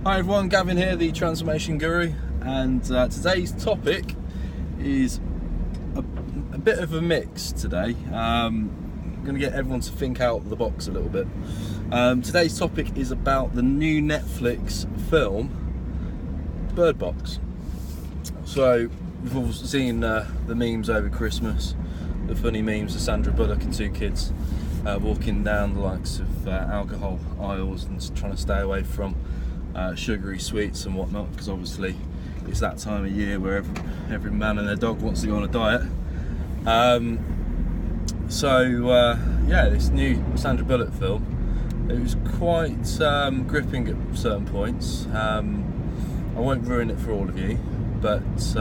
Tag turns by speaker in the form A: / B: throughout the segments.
A: Hi everyone, Gavin here, the Transformation Guru, and today's topic is a bit of a mix today. I'm going to get everyone to think out of the box a little bit. Today's topic is about the new Netflix film, Bird Box. So, we've all seen the memes over Christmas, the funny memes of Sandra Bullock and two kids walking down the likes of alcohol aisles and trying to stay away from sugary sweets and whatnot, because obviously it's that time of year where every man and their dog wants to go on a diet. Yeah, this new Sandra Bullock film, it was quite gripping at certain points. I won't ruin it for all of you, but if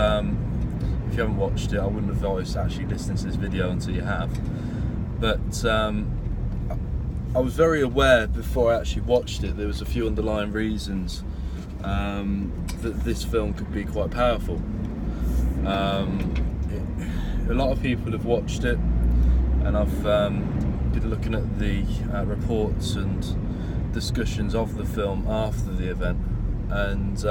A: you haven't watched it, I wouldn't advise actually listening to this video until you have. But I was very aware before I actually watched it, there was a few underlying reasons that this film could be quite powerful. A lot of people have watched it, and I've been looking at the reports and discussions of the film after the event, and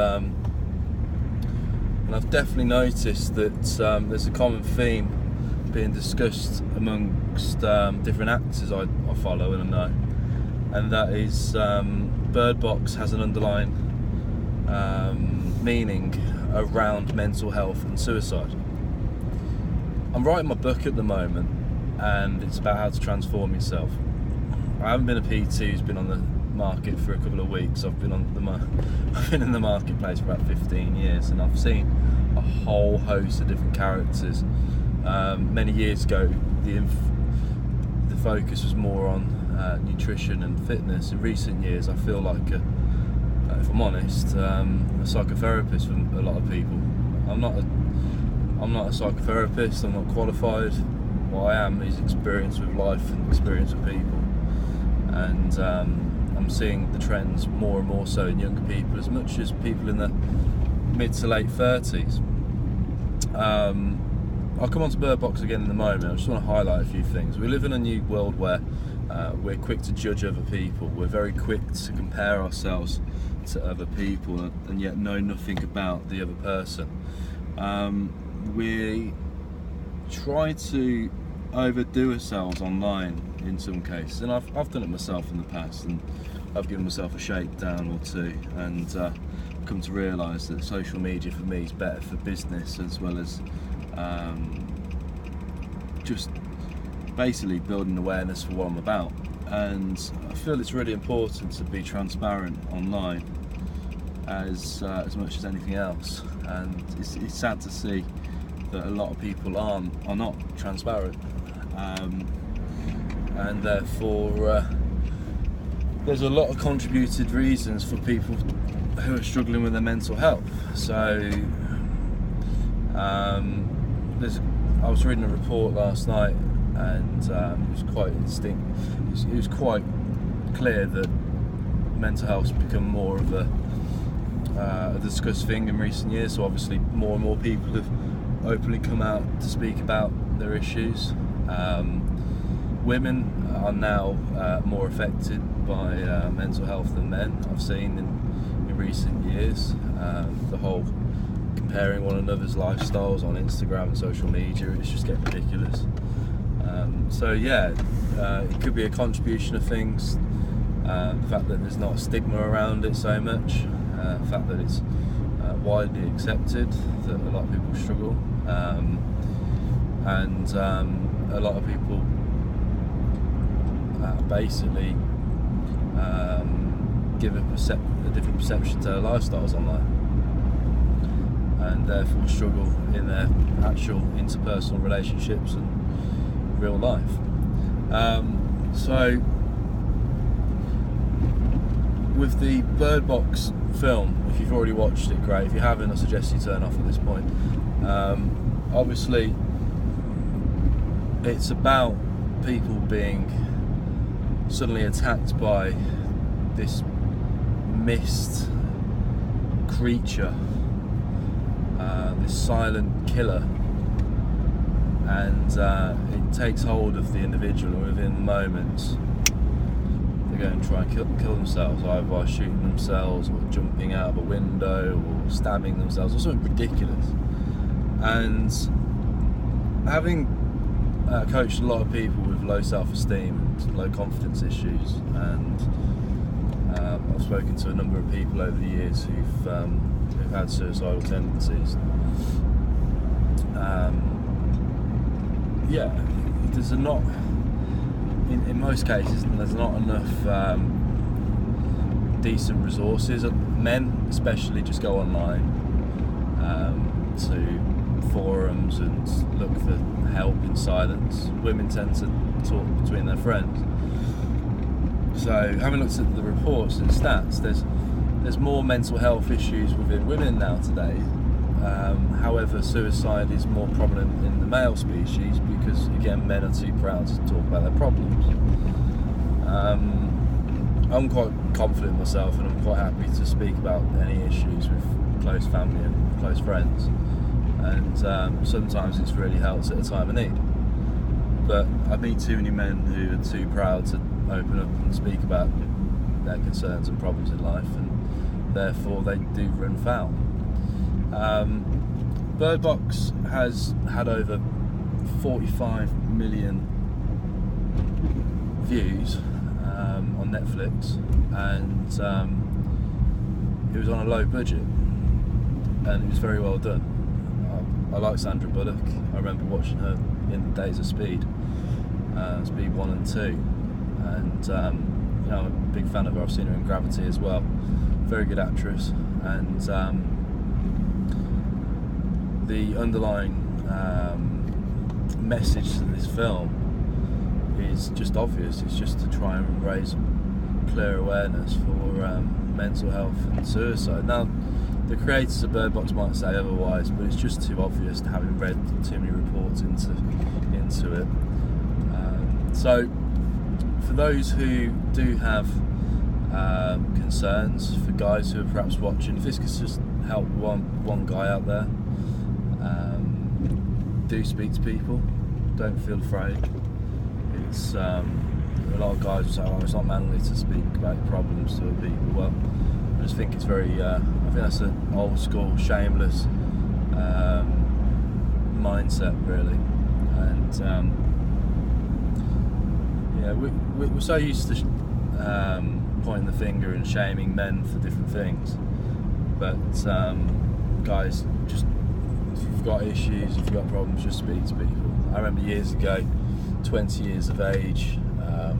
A: I've definitely noticed that there's a common theme being discussed amongst different actors I follow and I know, and that is Bird Box has an underlying meaning around mental health and suicide. I'm writing my book at the moment, and it's about how to transform yourself. I haven't been a PT who's been on the market for a couple of weeks. I've been in the marketplace for about 15 years, and I've seen a whole host of different characters. Many years ago, the focus was more on nutrition and fitness. In recent years, I feel like, if I'm honest, a psychotherapist for a lot of people. I'm not a psychotherapist. I'm not qualified. What I am is experience with life and experience with people, and I'm seeing the trends more and more so in younger people, as much as people in the mid to late 30s. I'll come on to Bird Box again in a moment. I just want to highlight a few things. We live in a new world where we're quick to judge other people. We're very quick to compare ourselves to other people and yet know nothing about the other person. We try to overdo ourselves online in some cases, and I've done it myself in the past, and I've given myself a shakedown or two, and come to realise that social media for me is better for business as well as just basically building awareness for what I'm about. And I feel it's really important to be transparent online as much as anything else, and it's sad to see that a lot of people are not transparent, and therefore there's a lot of contributed reasons for people who are struggling with their mental health. So I was reading a report last night, and it was quite distinct. It was quite clear that mental health's become more of a discussed thing in recent years. So obviously more and more people have openly come out to speak about their issues. Women are now more affected by mental health than men, I've seen in recent years. The whole comparing one another's lifestyles on Instagram and social media, it's just getting ridiculous. It could be a contribution of things. The fact that there's not a stigma around it so much, the fact that it's widely accepted that a lot of people struggle, and a lot of people basically give a different perception to their lifestyles online, and therefore struggle in their actual interpersonal relationships and real life. With the Bird Box film, if you've already watched it, great. If you haven't, I suggest you turn off at this point. Obviously, it's about people being suddenly attacked by this mist creature, this silent killer, and it takes hold of the individual, and within moments they go and try and kill themselves, either by shooting themselves or jumping out of a window or stabbing themselves or something ridiculous. And having coached a lot of people with low self-esteem and low confidence issues, and I've spoken to a number of people over the years who've had suicidal tendencies. There's not, in most cases, there's not enough decent resources. Men especially just go online to forums and look for help in silence. Women tend to talk between their friends. So having looked at the reports and stats, there's more mental health issues within women now today. However, suicide is more prominent in the male species because, again, men are too proud to talk about their problems. I'm quite confident in myself, and I'm quite happy to speak about any issues with close family and close friends. And sometimes it's really helps at a time of need. But I meet too many men who are too proud to open up and speak about their concerns and problems in life, and therefore they do run foul. Bird Box has had over 45 million views on Netflix, and it was on a low budget, and it was very well done. I like Sandra Bullock. I remember watching her in the days of Speed 1 and 2, and I'm a big fan of her. I've seen her in Gravity as well. Very good actress, and the underlying message to this film is just obvious. It's just to try and raise clear awareness for mental health and suicide. Now, the creators of Bird Box might say otherwise, but it's just too obvious, having read too many reports into it. So, for those who do have concerns, for guys who are perhaps watching, if this could just help one guy out there, do speak to people. Don't feel afraid. It's a lot of guys will say, "Oh, it's not manly to speak about your problems to other people." Well, I just think it's very. I think that's an old school, shameless mindset, really. And we're so used to pointing the finger and shaming men for different things, but guys, just if you've got issues, if you've got problems, just speak to people. I remember years ago, 20 years of age, I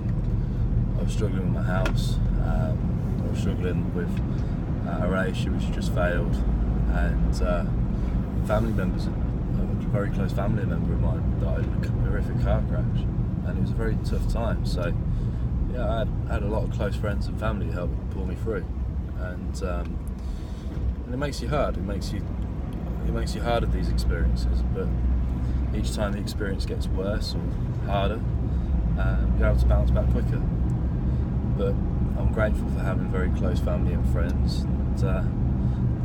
A: was struggling with my house. I was struggling with a relationship which just failed, and family members, a very close family member of mine died in a horrific car crash, and it was a very tough time. So yeah, I had a lot of close friends and family who helped pull me through, and it makes you hard. It makes you hard at these experiences, but each time the experience gets worse or harder, you're able to bounce back quicker. But I'm grateful for having very close family and friends, and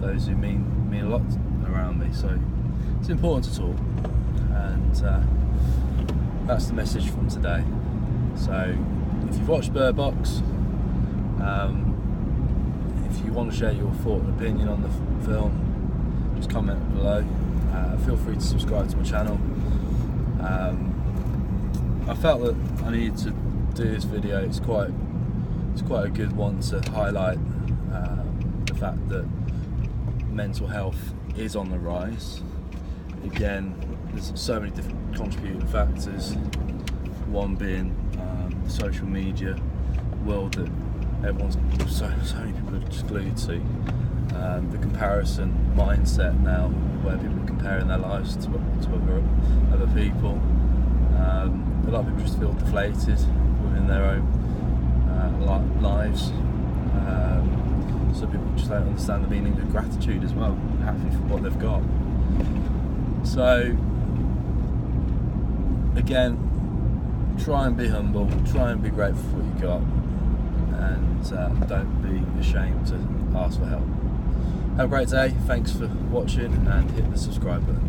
A: those who mean a lot around me. So it's important to talk, and that's the message from today. So if you've watched Bird Box, if you want to share your thought and opinion on the film, just comment below. Feel free to subscribe to my channel. I felt that I needed to do this video. It's quite a good one to highlight the fact that mental health is on the rise. Again, there's so many different contributing factors. One being the social media world that so many people are just glued to. The comparison mindset now, where people are comparing their lives to other people. A lot of people just feel deflated within their own lives. Some people just don't understand the meaning of gratitude as well, happy for what they've got. So again, try and be humble, try and be grateful for what you got, and don't be ashamed to ask for help. Have a great day, thanks for watching, and hit the subscribe button.